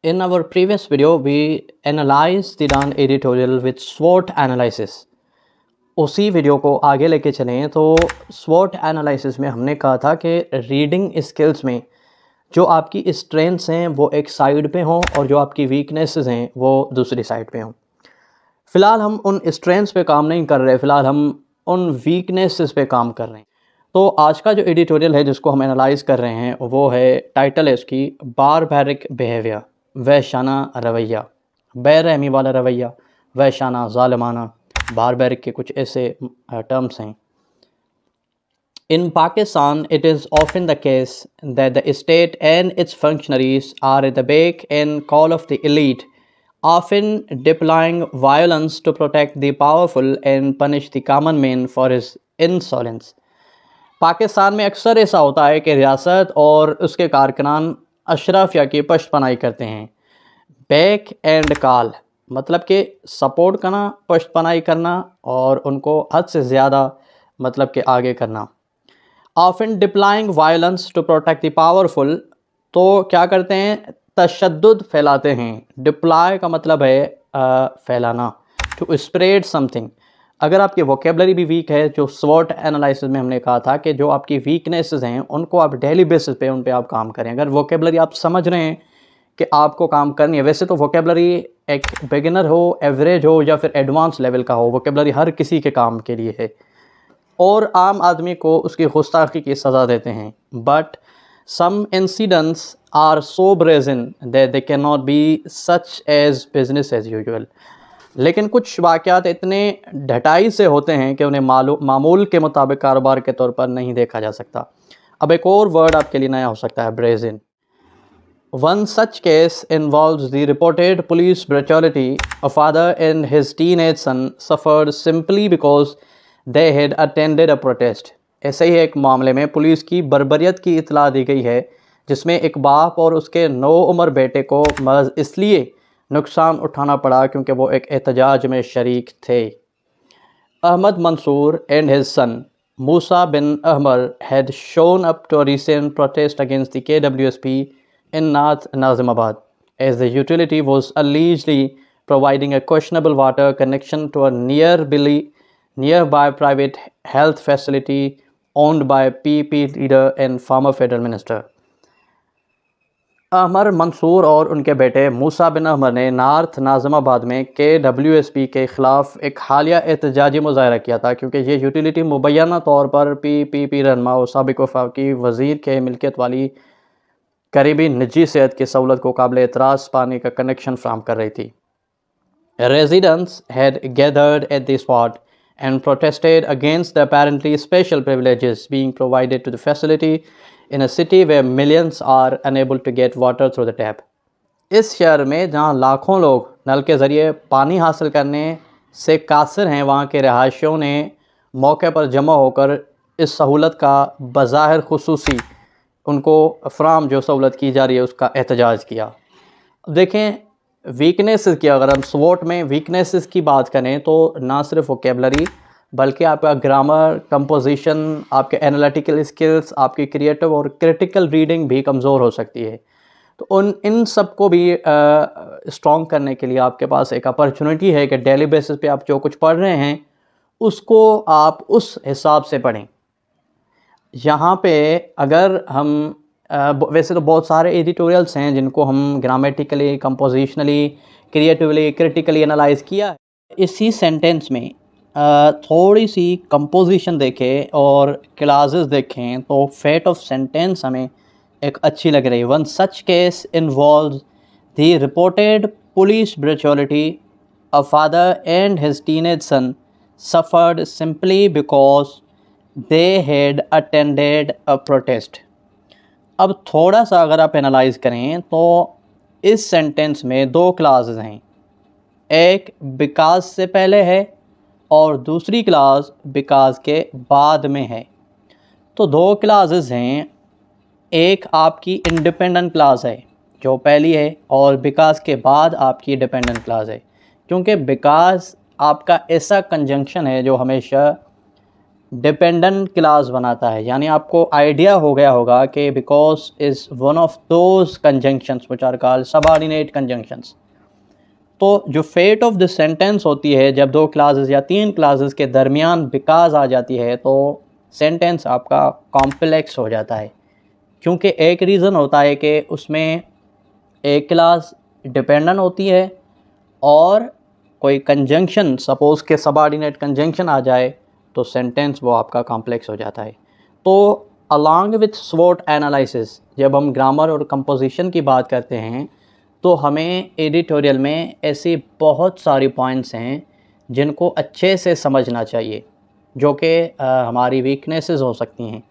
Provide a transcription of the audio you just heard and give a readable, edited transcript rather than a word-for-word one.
In our previous video, we analyzed the done editorial with SWOT analysis. उसी video को आगे लेके चलें तो SWOT एनालिसिस में हमने कहा था कि रीडिंग स्किल्स में जो आपकी स्ट्रेंथ्स हैं वो एक साइड पे हों और जो आपकी वीकनेसेस हैं वो दूसरी साइड पे हों। फ़िलहाल हम उन स्ट्रेंथ्स पे काम नहीं कर रहे, फ़िलहाल हम उन वीकनेसेस पे काम कर रहे हैं। तो आज का जो एडिटोरियल है जिसको हम एनालाइज कर रहे हैं वो है, टाइटल है उसकी बारबैरिक बिहेवियर, वहशाना रवैया, बेरहमी वाला रवैया, वहशाना, ज़ालिमाना। बारबैरिक के कुछ ऐसे टर्म्स हैं। In Pakistan, it is often the case that the state and its functionaries are at the beck and call of the elite, often deploying violence to protect the powerful and punish the common man for his insolence. Pakistan में अक्सर ऐसा होता है कि रियासत और उसके कारकुनान अशराफिया की पशपनाही करते हैं। बैक एंड कॉल मतलब कि सपोर्ट करना, पशपनाही करना और उनको हद से ज़्यादा मतलब कि आगे करना। Often deploying violence to protect the powerful, तो क्या करते हैं, तशद्दुद फैलाते हैं। डिप्लॉय का मतलब है फैलाना, टू स्प्रेड समथिंग। अगर आपकी वोकेबलरी भी वीक है, जो स्वॉट एनालिसिस में हमने कहा था कि जो आपकी वीकनेसेस हैं उनको आप डेली बेसिस पे उन पे आप काम करें। अगर वोकेबलरी आप समझ रहे हैं कि आपको काम करनी है, वैसे तो वोकेबलरी एक बिगिनर हो, एवरेज हो या फिर एडवांस लेवल का हो, वोकेबलरी हर किसी के काम के लिए है और आम आदमी को उसकी गुस्ताखी की सज़ा देते हैं। But some incidents are so brazen that they can not be such as business as usual. लेकिन कुछ वाक़यात इतने ढटाई से होते हैं कि उन्हें मामूल के मुताबिक कारोबार के तौर पर नहीं देखा जा सकता। अब एक और वर्ड आपके लिए नया हो सकता है, brazen. One such case involves the reported police brutality. A father and his teenage son suffered simply because they had attended a protest. ऐसे ही एक मामले में पुलिस की बर्बरियत की इतला दी गई है जिसमें एक बाप और उसके 9 उम्र बेटे को महज इसलिए नुकसान उठाना पड़ा क्योंकि वो एक एहतजाज में शरीक थे। Ahmad Mansoor and his son Musa bin Ahmar had shown up to a recent protest against the KWSP in North Nazimabad, as the utility was allegedly providing a questionable water connection to a nearby private health facility owned by PP leader and former federal minister. Ahmar Mansoor और उनके बेटे मूसा बिन अहमर ने north Nazimabad में KWSP के ख़िलाफ़ एक हालिया एहतजाजी मुज़ाहरा किया था क्योंकि ये यूटिलिटी मुबैना तौर पर PPP रहनुमा और साबिक़ वफ़ाक़ी वज़ीर के मिल्कियत वाली करीबी निजी सेहत की सहूलत को काबिल एतराज़ पानी का कनेक्शन फ्राहम कर रही थी। Residents had gathered at the spot and protested against the apparently special privileges being provided to the facility in a city where millions are unable to get water through the tap. इस शहर में जहां लाखों लोग नल के ज़रिए पानी हासिल करने से कासिर हैं, वहां के रहायशियों ने मौके पर जमा होकर इस सहूलत का बज़ाहिर खुसूसी उनको फ्राहम जो सहूलत की जा रही है उसका एहतजाज किया। देखें, वीकनेसेस की अगर हम स्वॉट में वीकनेसेस की बात करें तो ना सिर्फ वोकेबलरी बल्कि आपका ग्रामर, कंपोजिशन, आपके एनालिटिकल स्किल्स, आपकी क्रिएटिव और क्रिटिकल रीडिंग भी कमज़ोर हो सकती है। तो इन सब को भी स्ट्रॉन्ग करने के लिए आपके पास एक अपॉर्चुनिटी है कि डेली बेसिस पे आप जो कुछ पढ़ रहे हैं उसको आप उस हिसाब से पढ़ें। यहाँ पे अगर हम वैसे तो बहुत सारे एडिटोरियल्स हैं जिनको हम ग्रामेटिकली, कंपोजिशनली, क्रिएटिवली, क्रिटिकली एनालाइज किया है। इसी सेंटेंस में थोड़ी सी कंपोजिशन देखें और क्लासेस देखें तो फेट ऑफ सेंटेंस हमें एक अच्छी लग रही है। One such case involves the reported police brutality, a father and his teenage son suffered simply because they had attended a protest. अब थोड़ा सा अगर आप एनालाइज करें तो इस सेंटेंस में 2 क्लासेस हैं, एक बिकॉज से पहले है और दूसरी क्लास बिकॉज के बाद में है। तो 2 क्लासेस हैं, एक आपकी इंडिपेंडेंट क्लास है जो पहली है और बिकॉज के बाद आपकी डिपेंडेंट क्लास है, क्योंकि बिकॉज आपका ऐसा कंजंक्शन है जो हमेशा डिपेंडेंट क्लास बनाता है, यानी आपको आइडिया हो गया होगा कि because is one of those conjunctions which are called subordinate conjunctions. तो जो फेट ऑफ द सेंटेंस होती है, जब दो क्लासेस या तीन क्लासेस के दरमियान बिकॉज आ जाती है तो सेंटेंस आपका कॉम्प्लेक्स हो जाता है, क्योंकि एक रीज़न होता है कि उसमें एक क्लास डिपेंडेंट होती है और कोई कंजंक्शन, सपोज़ के सबऑर्डिनेट कंजंक्शन आ जाए तो सेंटेंस वो आपका कॉम्प्लेक्स हो जाता है। तो अलॉन्ग विथ स्वॉट एनालिसिस जब हम ग्रामर और कंपोजिशन की बात करते हैं तो हमें एडिटोरियल में ऐसी बहुत सारी पॉइंट्स हैं जिनको अच्छे से समझना चाहिए, जो कि हमारी वीकनेसेस हो सकती हैं।